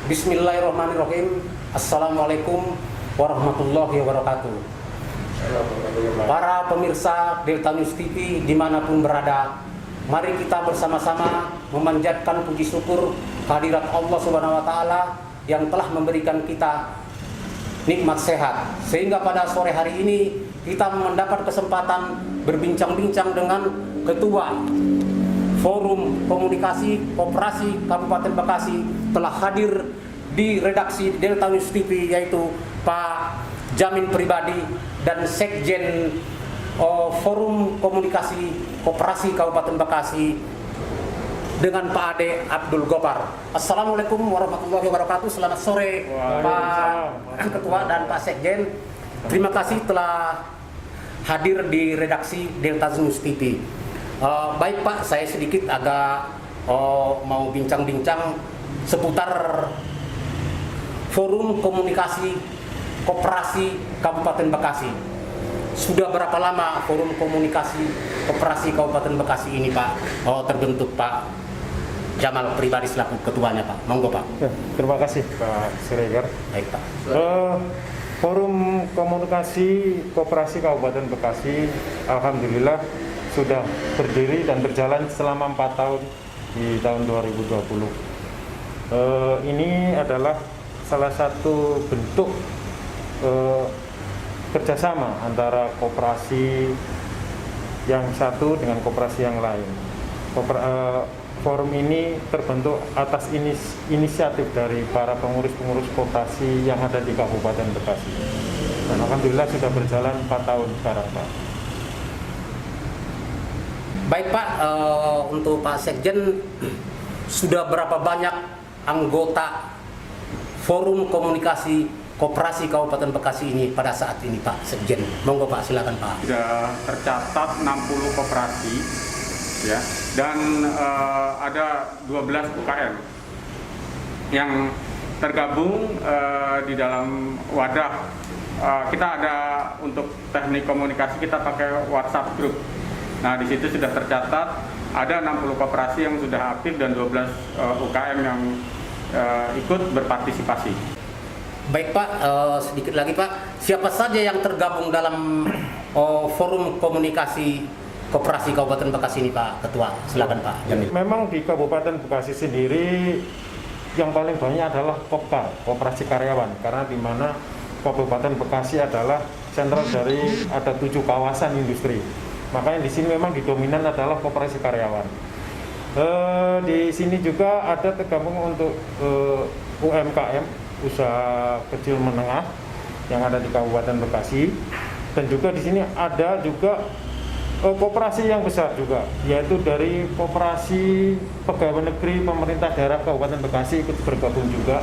Bismillahirrahmanirrahim. Assalamualaikum warahmatullahi wabarakatuh. Para pemirsa Delta News TV dimanapun berada, mari kita bersama-sama memanjatkan puji syukur kehadirat Allah Subhanahu wa Ta'ala yang telah memberikan kita nikmat sehat, sehingga pada sore hari ini kita mendapat kesempatan berbincang-bincang dengan Ketua Forum Komunikasi Koperasi Kabupaten Bekasi telah hadir di redaksi Delta News TV, yaitu Pak Jamin Pribadi dan Sekjen Forum Komunikasi Koperasi Kabupaten Bekasi dengan Pak Ade Abdul Gopar. Assalamualaikum warahmatullahi wabarakatuh. Selamat sore Pak Ketua dan Pak Sekjen. Terima kasih telah hadir di redaksi Delta News TV. Baik Pak, saya sedikit agak mau bincang-bincang seputar Forum Komunikasi Koperasi Kabupaten Bekasi. Sudah berapa lama Forum Komunikasi Koperasi Kabupaten Bekasi ini Pak terbentuk, Pak Jamal Pribadi selaku ketuanya, Pak? Monggo Pak. Terima kasih Pak Siregar. Baik Pak. Forum Komunikasi Koperasi Kabupaten Bekasi alhamdulillah sudah berdiri dan berjalan selama 4 tahun di tahun 2020. Ini adalah salah satu bentuk kerjasama antara koperasi yang satu dengan koperasi yang lain. Forum ini terbentuk atas inisiatif dari para pengurus-pengurus koperasi yang ada di Kabupaten Bekasi. Dan alhamdulillah sudah berjalan 4 tahun sekarang, Pak. Baik Pak, untuk Pak Sekjen, sudah berapa banyak anggota Forum Komunikasi Koperasi Kabupaten Bekasi ini pada saat ini Pak Sekjen? Monggo Pak, silakan Pak. Sudah tercatat 60 koperasi ya, dan ada 12 UKM yang tergabung di dalam wadah. Kita ada untuk teknik komunikasi, kita pakai WhatsApp group. Nah, di situ sudah tercatat ada 60 koperasi yang sudah aktif dan 12 UKM yang ikut berpartisipasi. Baik Pak, sedikit lagi Pak, siapa saja yang tergabung dalam Forum Komunikasi Koperasi Kabupaten Bekasi ini Pak Ketua? Silakan Pak Jamil. Memang di Kabupaten Bekasi sendiri yang paling banyak adalah Kopkar, Koperasi Karyawan, karena di mana Kabupaten Bekasi adalah sentral dari ada 7 kawasan industri. Makanya di sini memang didominan adalah koperasi karyawan. Di sini juga ada tergabung untuk UMKM, usaha kecil menengah yang ada di Kabupaten Bekasi, dan juga di sini ada juga koperasi yang besar juga, yaitu dari koperasi pegawai negeri pemerintah daerah Kabupaten Bekasi ikut bergabung juga,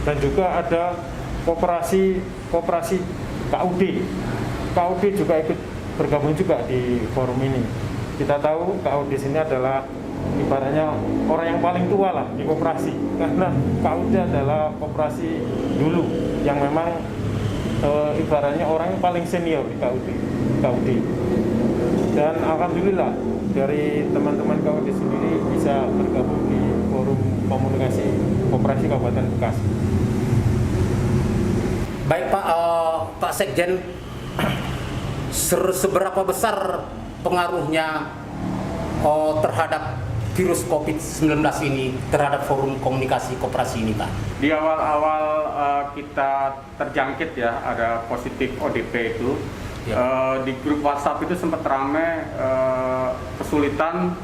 dan juga ada koperasi KUD juga ikut bergabung juga di forum ini. Kita tahu KUD di sini adalah ibaratnya orang yang paling tua lah di koperasi, karena KUD adalah koperasi dulu yang memang ibaratnya orang yang paling senior di KUD. Dan alhamdulillah dari teman-teman KUD sendiri bisa bergabung di Forum Komunikasi Koperasi Kabupaten Bekasi. Baik Pak Sekjen, seberapa besar pengaruhnya terhadap virus COVID-19 ini terhadap Forum Komunikasi Koperasi ini Pak? Di awal-awal kita terjangkit ya, ada positif ODP itu ya. Di grup WhatsApp itu sempat ramai kesulitan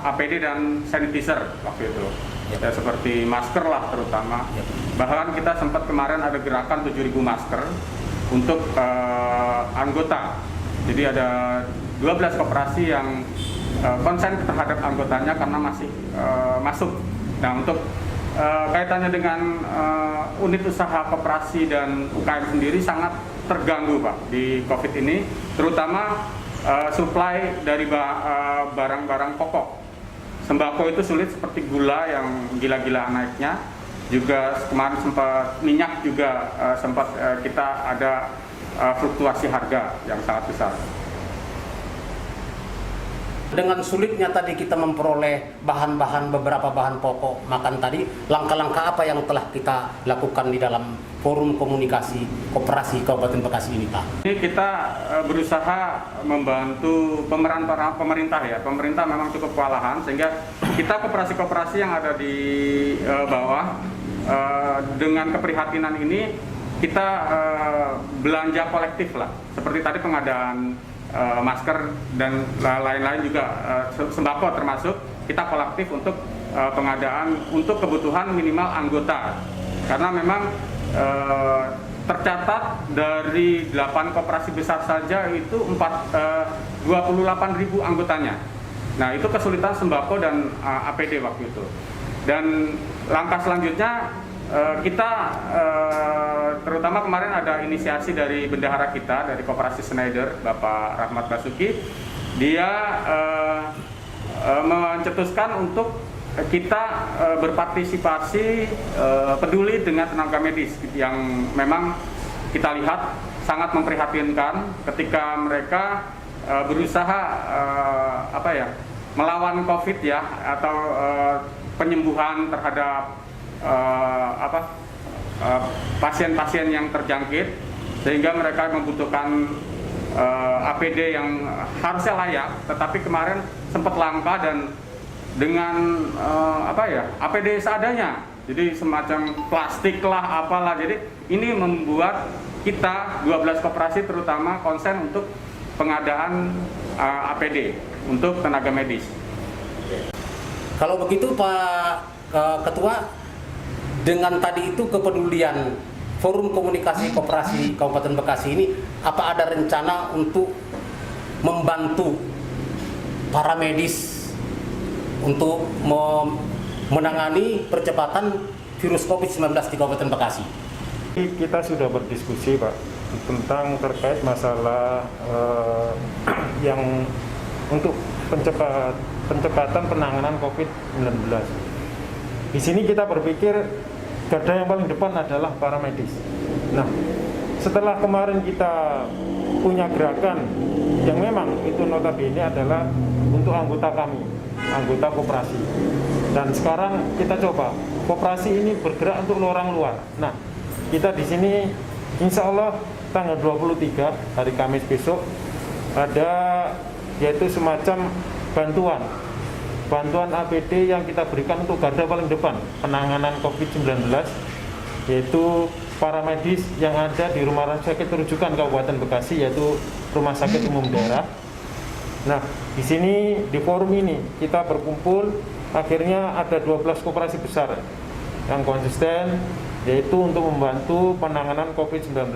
APD dan sanitizer waktu itu ya, seperti masker lah terutama ya. Bahkan kita sempat kemarin ada gerakan 7.000 masker untuk anggota. Jadi ada 12 koperasi yang konsen terhadap anggotanya karena masih masuk. Nah, untuk kaitannya dengan unit usaha koperasi dan UKM sendiri sangat terganggu Pak di COVID ini, terutama supply dari barang-barang pokok. Sembako itu sulit, seperti gula yang gila-gilaan naiknya. Juga kemarin sempat minyak juga sempat kita ada fluktuasi harga yang sangat besar. Dengan sulitnya tadi kita memperoleh beberapa bahan pokok makan tadi, langkah-langkah apa yang telah kita lakukan di dalam forum komunikasi koperasi Kabupaten Bekasi ini, Pak? Ini kita berusaha membantu pemeran pemerintah ya. Pemerintah memang cukup kewalahan sehingga kita koperasi-koperasi yang ada di bawah dengan keprihatinan ini kita belanja kolektif lah. Seperti tadi pengadaan masker dan lain-lain juga sembako termasuk kita kolektif untuk pengadaan untuk kebutuhan minimal anggota. Karena memang tercatat dari 8 koperasi besar saja itu 28.000 anggotanya. Nah, itu kesulitan sembako dan APD waktu itu. Dan langkah selanjutnya kita terutama kemarin ada inisiasi dari bendahara kita dari Koperasi Schneider, Bapak Rahmat Basuki. Dia mencetuskan untuk kita berpartisipasi peduli dengan tenaga medis yang memang kita lihat sangat memprihatinkan ketika mereka berusaha melawan COVID ya, atau penyembuhan terhadap pasien-pasien yang terjangkit, sehingga mereka membutuhkan APD yang harusnya layak, tetapi kemarin sempat langka dan dengan APD seadanya, jadi semacam plastik lah apalah. Jadi ini membuat kita 12 koperasi terutama konsen untuk pengadaan APD untuk tenaga medis. Kalau begitu Pak Ketua, dengan tadi itu kepedulian forum komunikasi koperasi Kabupaten Bekasi ini, apa ada rencana untuk membantu para medis untuk menangani percepatan virus COVID-19 di Kabupaten Bekasi? Kita sudah berdiskusi, Pak, tentang terkait masalah yang untuk percepatan penanganan COVID-19. Di sini kita berpikir garda yang paling depan adalah para medis. Nah, setelah kemarin kita punya gerakan yang memang itu notabene adalah untuk anggota kami, anggota koperasi. Dan sekarang kita coba koperasi ini bergerak untuk orang luar. Nah, kita di sini insya Allah tanggal 23 hari Kamis besok ada yaitu semacam bantuan APD yang kita berikan untuk garda paling depan penanganan COVID-19, yaitu para medis yang ada di rumah sakit rujukan Kabupaten Bekasi, yaitu Rumah Sakit Umum Daerah. Nah, di sini di forum ini kita berkumpul, akhirnya ada 12 koperasi besar yang konsisten, yaitu untuk membantu penanganan COVID-19,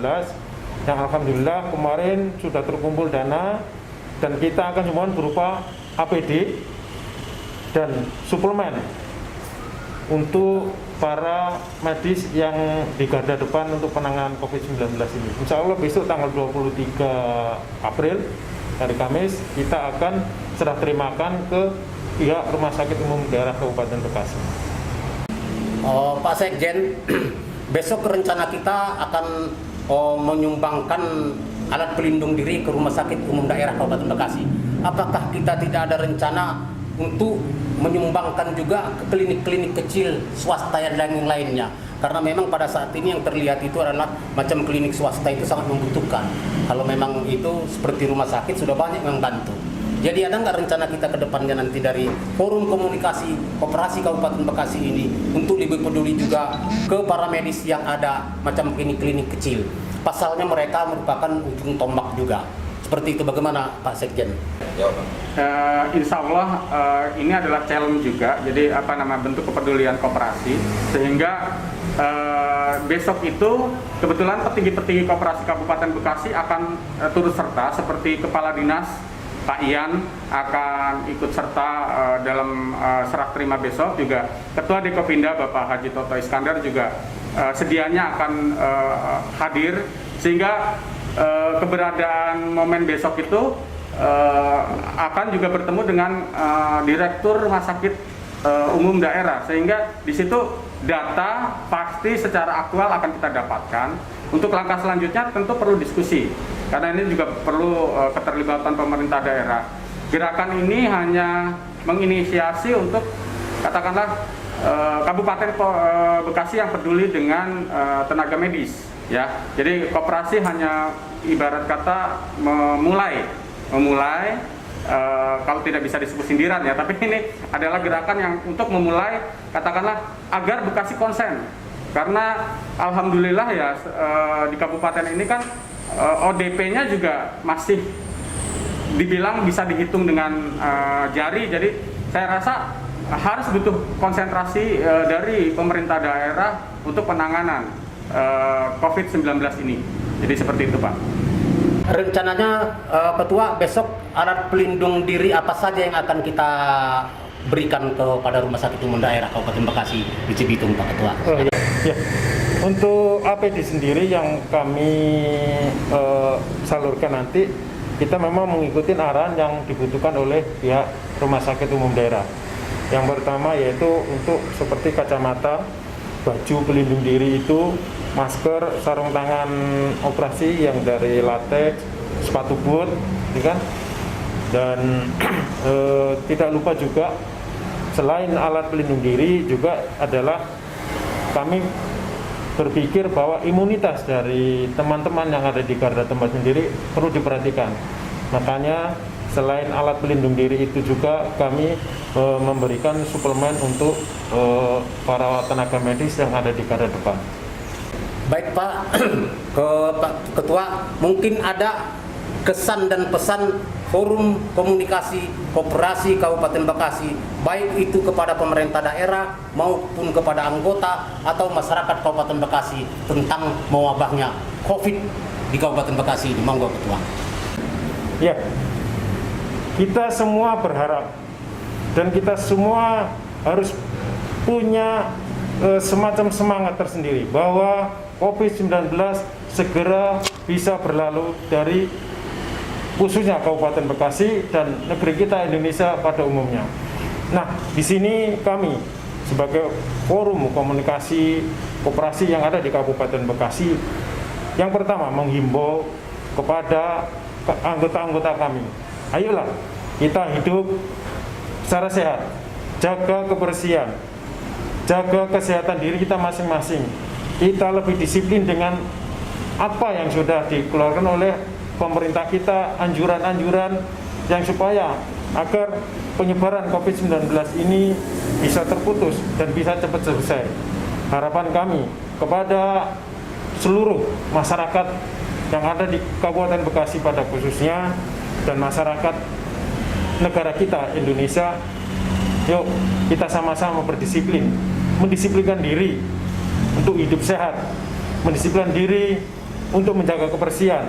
yang alhamdulillah kemarin sudah terkumpul dana dan kita akan semua berupa APD dan suplemen untuk para medis yang di garda depan untuk penanganan COVID-19 ini. Insya Allah besok tanggal 23 April, hari Kamis, kita akan serah terimakan ke pihak Rumah Sakit Umum Daerah Kabupaten Bekasi. Pak Sekjen, besok rencana kita akan menyumbangkan alat pelindung diri ke Rumah Sakit Umum Daerah Kabupaten Bekasi. Apakah kita tidak ada rencana untuk menyumbangkan juga ke klinik-klinik kecil swasta yang lainnya? Karena memang pada saat ini yang terlihat itu adalah macam klinik swasta itu sangat membutuhkan. Kalau memang itu seperti rumah sakit sudah banyak yang membantu. Jadi ada nggak rencana kita ke depannya nanti dari forum komunikasi koperasi Kabupaten Bekasi ini untuk lebih peduli juga ke para medis yang ada macam klinik-klinik kecil? Pasalnya mereka merupakan ujung tombak juga. Seperti itu, bagaimana Pak Sekjen? Insya Allah ini adalah challenge juga. Jadi bentuk kepedulian koperasi, sehingga besok itu kebetulan petinggi-petinggi koperasi Kabupaten Bekasi akan turut serta, seperti Kepala Dinas Pak Ian akan ikut serta dalam serah terima besok, juga Ketua Dekopinda Bapak Haji Toto Iskandar juga sedianya akan hadir, sehingga keberadaan momen besok itu akan juga bertemu dengan Direktur Rumah Sakit Umum Daerah, sehingga di situ data pasti secara aktual akan kita dapatkan. Untuk langkah selanjutnya tentu perlu diskusi, karena ini juga perlu keterlibatan pemerintah daerah. gerakan ini hanya menginisiasi untuk katakanlah Kabupaten Bekasi yang peduli dengan tenaga medis, ya. Jadi koperasi hanya ibarat kata memulai kalau tidak bisa disebut sindiran ya, tapi ini adalah gerakan yang untuk memulai katakanlah agar Bekasi konsen, karena alhamdulillah ya di kabupaten ini kan ODP-nya juga masih dibilang bisa dihitung dengan jari, jadi saya rasa harus butuh konsentrasi dari pemerintah daerah untuk penanganan COVID-19 ini. Jadi seperti itu, Pak. Rencananya Ketua, besok alat pelindung diri apa saja yang akan kita berikan kepada Rumah Sakit Umum Daerah Kabupaten Bekasi di Cibitung, Pak Ketua? Ya. Untuk APD sendiri yang kami salurkan nanti, kita memang mengikuti arahan yang dibutuhkan oleh pihak Rumah Sakit Umum Daerah. Yang pertama yaitu untuk seperti kacamata, baju pelindung diri itu, masker, sarung tangan operasi yang dari latex, sepatu boot, kan? Dan tidak lupa juga selain alat pelindung diri juga adalah kami berpikir bahwa imunitas dari teman-teman yang ada di garda tempat sendiri perlu diperhatikan. Makanya selain alat pelindung diri itu juga kami memberikan suplemen untuk para tenaga medis yang ada di garda depan. Baik Pak, Pak Ketua, mungkin ada kesan dan pesan Forum Komunikasi Koperasi Kabupaten Bekasi, baik itu kepada pemerintah daerah maupun kepada anggota atau masyarakat Kabupaten Bekasi tentang mewabahnya COVID di Kabupaten Bekasi. Monggo Ketua. Ya, kita semua berharap dan kita semua harus punya semacam semangat tersendiri bahwa COVID-19 segera bisa berlalu dari khususnya Kabupaten Bekasi dan negeri kita Indonesia pada umumnya. Nah, di sini kami sebagai forum komunikasi koperasi yang ada di Kabupaten Bekasi, yang pertama menghimbau kepada anggota-anggota kami, ayolah kita hidup secara sehat, jaga kebersihan, jaga kesehatan diri kita masing-masing. Kita lebih disiplin dengan apa yang sudah dikeluarkan oleh pemerintah kita, anjuran-anjuran yang supaya agar penyebaran COVID-19 ini bisa terputus dan bisa cepat selesai. Harapan kami kepada seluruh masyarakat yang ada di Kabupaten Bekasi pada khususnya dan masyarakat negara kita Indonesia, yuk kita sama-sama berdisiplin, mendisiplinkan diri untuk hidup sehat, mendisiplinkan diri untuk menjaga kebersihan,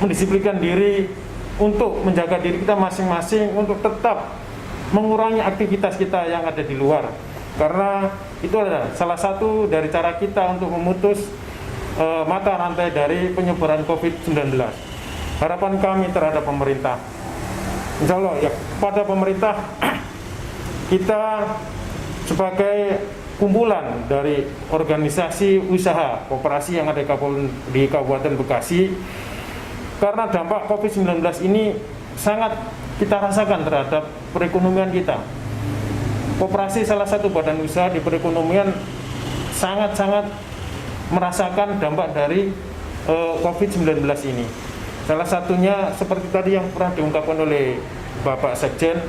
mendisiplinkan diri untuk menjaga diri kita masing-masing untuk tetap mengurangi aktivitas kita yang ada di luar, karena itu adalah salah satu dari cara kita untuk memutus mata rantai dari penyebaran COVID-19. Harapan kami terhadap pemerintah, insya Allah ya, pada pemerintah kita sebagai kumpulan dari organisasi usaha koperasi yang ada di Kabupaten Bekasi, karena dampak COVID-19 ini sangat kita rasakan terhadap perekonomian kita. Koperasi salah satu badan usaha di perekonomian sangat-sangat merasakan dampak dari COVID-19 ini. Salah satunya seperti tadi yang pernah diungkapkan oleh Bapak Sekjen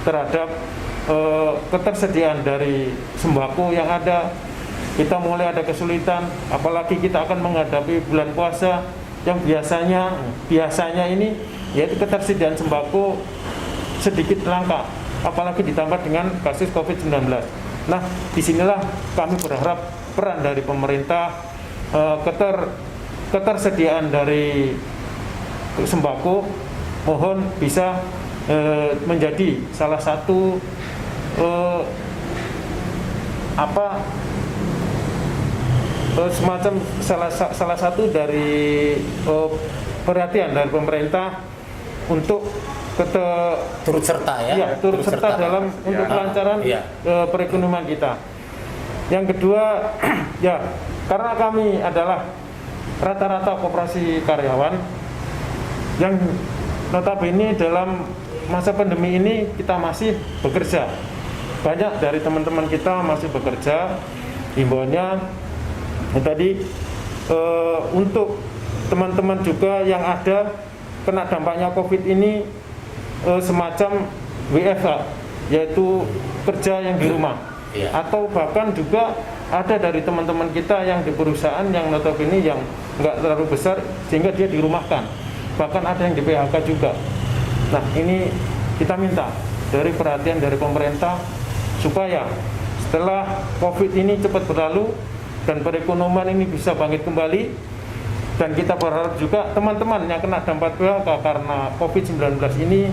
terhadap ketersediaan dari sembako yang ada. Kita mulai ada kesulitan, apalagi kita akan menghadapi bulan puasa yang biasanya ini yaitu ketersediaan sembako sedikit langka, apalagi ditambah dengan kasus COVID-19. Nah, disinilah kami berharap peran dari pemerintah, ketersediaan dari sembako mohon bisa menjadi salah satu semacam salah satu dari perhatian dari pemerintah untuk turut serta turut serta dalam untuk kelancaran perekonomian kita. Yang kedua ya, karena kami adalah rata-rata koperasi karyawan yang notabene dalam masa pandemi ini kita masih bekerja. Banyak dari teman-teman kita masih bekerja. Himbauannya tadi untuk teman-teman juga yang ada kena dampaknya COVID ini semacam WFH, yaitu kerja yang di rumah. Atau bahkan juga ada dari teman-teman kita yang di perusahaan yang notabene yang nggak terlalu besar sehingga dia dirumahkan. Bahkan ada yang di PHK juga. Nah, ini kita minta dari perhatian dari pemerintah supaya setelah COVID ini cepat berlalu dan perekonomian ini bisa bangkit kembali, dan kita berharap juga teman-teman yang kena dampak PHK karena COVID-19 ini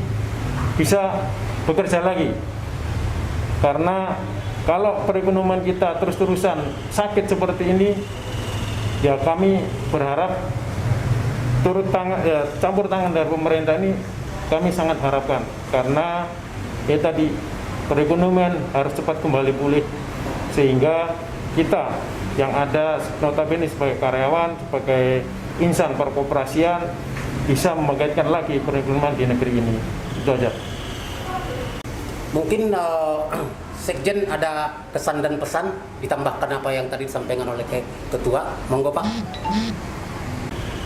bisa bekerja lagi. Karena kalau perekonomian kita terus-terusan sakit seperti ini, ya kami berharap campur tangan dari pemerintah ini kami sangat harapkan, karena tadi perekonomian harus cepat kembali pulih sehingga kita yang ada notabene sebagai karyawan, sebagai insan perkoperasian bisa membangkitkan lagi perekonomian di negeri ini. Itu aja. Mungkin Sekjen ada kesan dan pesan ditambahkan apa yang tadi disampaikan oleh Ketua. Monggo Pak.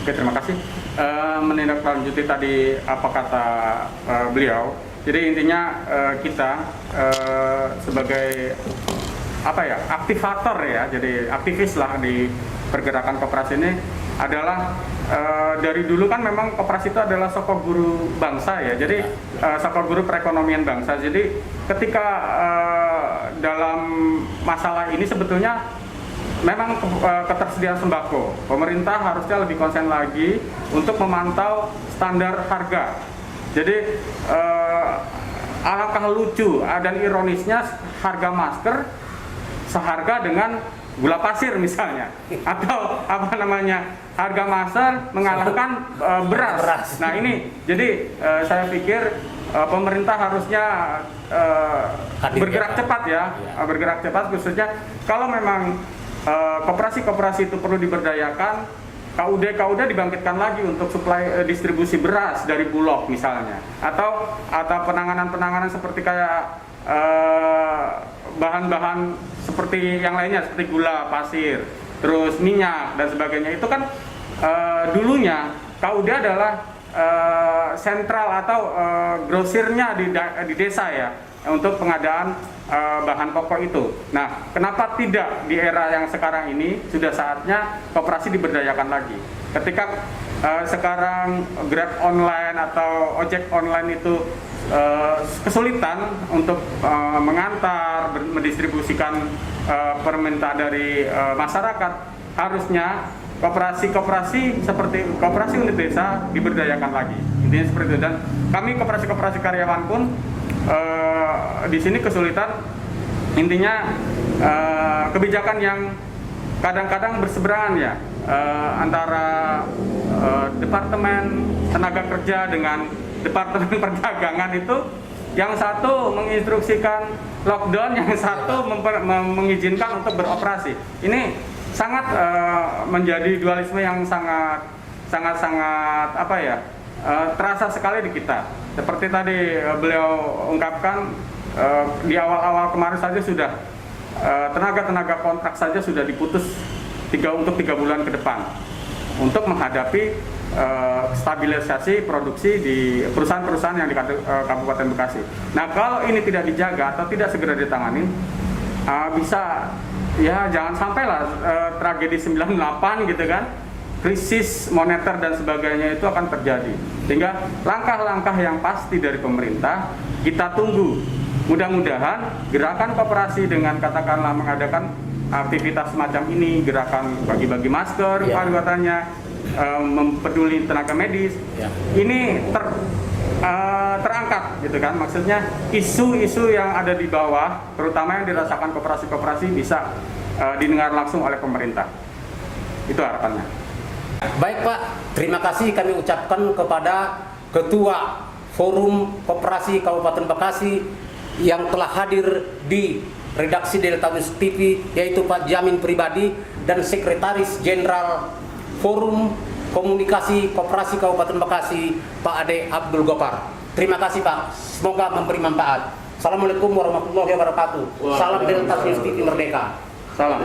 Oke, terima kasih. Menindaklanjuti tadi apa kata beliau. Jadi intinya kita sebagai aktivator ya, jadi aktivis lah di pergerakan koperasi ini adalah dari dulu kan memang koperasi itu adalah sokok guru bangsa ya, jadi sokok guru perekonomian bangsa. Jadi ketika dalam masalah ini sebetulnya memang ketersediaan sembako, pemerintah harusnya lebih konsen lagi untuk memantau standar harga. Jadi alangkah lucu dan ironisnya harga masker seharga dengan gula pasir misalnya, atau harga masker mengalahkan beras. Nah ini jadi saya pikir pemerintah harusnya bergerak cepat ya, bergerak cepat, khususnya kalau memang koperasi-koperasi itu perlu diberdayakan, KUD dibangkitkan lagi untuk suplai distribusi beras dari Bulog misalnya, atau penanganan seperti kayak bahan-bahan seperti yang lainnya seperti gula pasir, terus minyak dan sebagainya. Itu kan dulunya KUD adalah sentral atau grosirnya di desa ya untuk pengadaan bahan pokok itu. Nah, kenapa tidak di era yang sekarang ini sudah saatnya koperasi diberdayakan lagi? Ketika sekarang Grab online atau ojek online itu kesulitan untuk mengantar, mendistribusikan permintaan dari masyarakat, harusnya koperasi seperti koperasi unit desa diberdayakan lagi. Intinya seperti itu. Dan kami koperasi karyawan pun di sini kesulitan, intinya kebijakan yang kadang-kadang berseberangan ya antara Departemen Tenaga Kerja dengan Departemen Perdagangan itu. Yang satu menginstruksikan lockdown, yang satu mengizinkan untuk beroperasi. Ini sangat menjadi dualisme yang sangat terasa sekali di kita. Seperti tadi beliau ungkapkan, di awal-awal kemarin saja sudah tenaga kontrak saja sudah diputus untuk 3 bulan ke depan untuk menghadapi stabilisasi produksi di perusahaan-perusahaan yang di Kabupaten Bekasi. Nah, kalau ini tidak dijaga atau tidak segera ditangani, bisa ya jangan sampailah tragedi 98 gitu kan, krisis moneter dan sebagainya itu akan terjadi. Sehingga langkah-langkah yang pasti dari pemerintah kita tunggu. Mudah-mudahan gerakan koperasi dengan katakanlah mengadakan aktivitas semacam ini, gerakan bagi-bagi masker, katanya mempeduli tenaga medis, ini terangkat gitu kan. Maksudnya isu-isu yang ada di bawah, terutama yang dirasakan koperasi-koperasi, bisa didengar langsung oleh pemerintah. Itu harapannya. Baik Pak, terima kasih kami ucapkan kepada Ketua Forum Koperasi Kabupaten Bekasi yang telah hadir di redaksi Delta News TV, yaitu Pak Jamin Pribadi, dan Sekretaris Jenderal Forum Komunikasi Koperasi Kabupaten Bekasi, Pak Ade Abdul Gopar. Terima kasih Pak, semoga memberi manfaat. Assalamualaikum warahmatullahi wabarakatuh. Salam dari Tasnews TV Merdeka. Salam.